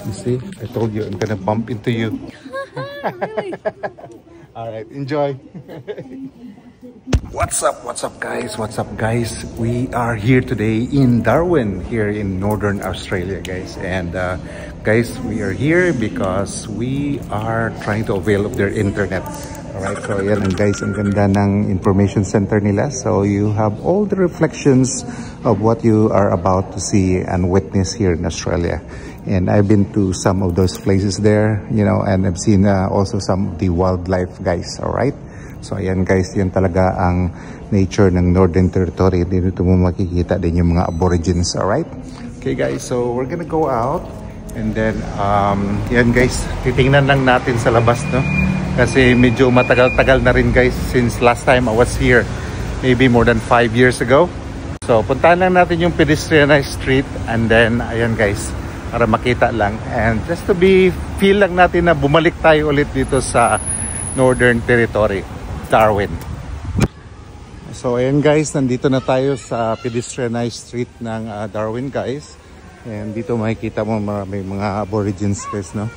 You see, I told you I'm gonna bump into you. Really? All right, enjoy. What's up guys? We are here today in Darwin, here in Northern Australia, guys. And guys, we are here because we are trying to avail of their internet. Alright, so yan guys, ang ganda ng information center nila. So you have all the reflections of what you are about to see and witness here in Australia. And I've been to some of those places there, you know, and I've seen also some of the wildlife, guys. Alright, so ayan guys, yan talaga ang nature ng Northern Territory. Dito mo makikita din yung mga aborigines. Alright, okay guys, so we're gonna go out. And then, yan guys, titingnan lang natin sa labas, no? Kasi medyo matagal-tagal na rin guys since last time I was here. Maybe more than 5 years ago. So, puntahan lang natin yung pedestrianized street. And then, ayan guys, para makita lang. And just to feel lang natin na bumalik tayo ulit dito sa Northern Territory, Darwin. So, ayan guys, nandito na tayo sa pedestrianized street ng Darwin guys. And dito makikita mo may mga aborigines guys, no?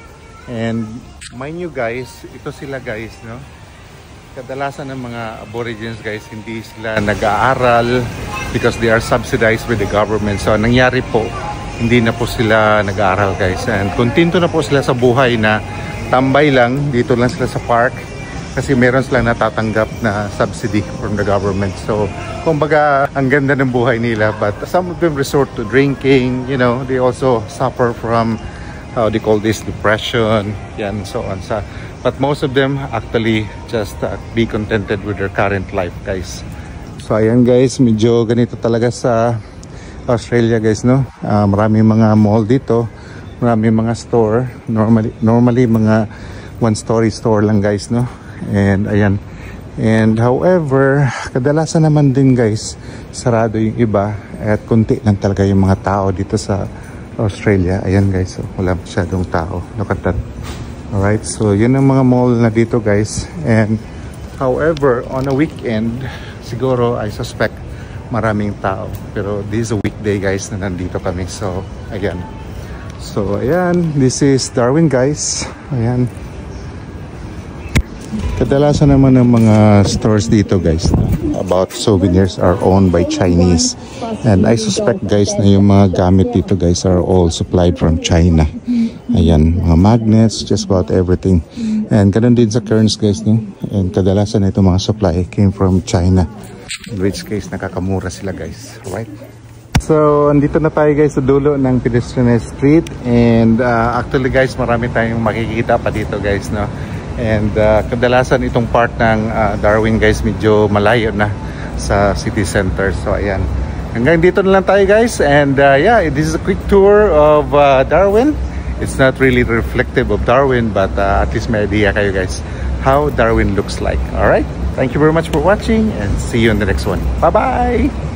And mind you guys, ito sila guys, no? Kadalasan ng mga aborigines guys, hindi sila nag-aaral because they are subsidized with the government. So nangyari po, hindi na po sila nag-aaral guys. And kontento na po sila sa buhay na tambay lang, dito lang sila sa park. Kasi meron silang natatanggap na subsidy from the government. So, kumbaga, ang ganda ng buhay nila. But some of them resort to drinking, you know. They also suffer from, how they call this, depression, yan, so on. But most of them actually just be contented with their current life, guys. So, ayan guys, medyo ganito talaga sa Australia, guys, no? Maraming mga mall dito. Maraming mga store. Normally mga one-story store lang, guys, no? And ayan, and however kadalasan naman din guys sarado yung iba at kunti lang talaga yung mga tao dito sa Australia. Ayan guys, so wala masyadong tao. Look at that. Alright, so yun ang mga mall na dito guys. And however on a weekend siguro I suspect maraming tao, pero this is a weekday guys na nandito kami. So ayan, this is Darwin guys. Ayan, kadalasan naman ng mga stores dito guys about souvenirs are owned by Chinese. And I suspect guys na yung mga gamit dito guys are all supplied from China. Ayan, mga magnets, just about everything. And ganun din sa Cairns guys, no? And kadalasan na itong mga supply came from China. In which case nakakamura sila guys, right? So, andito na tayo guys sa dulo ng pedestrianized street. And actually guys, marami tayong makikita pa dito guys, no? And kadalasan itong part ng Darwin guys medyo malayo na sa city center. So ayan, hanggang dito na lang tayo guys. And yeah, this is a quick tour of Darwin. It's not really reflective of Darwin, but at least may idea kayo guys how Darwin looks like. Alright, thank you very much for watching and see you in the next one. Bye bye.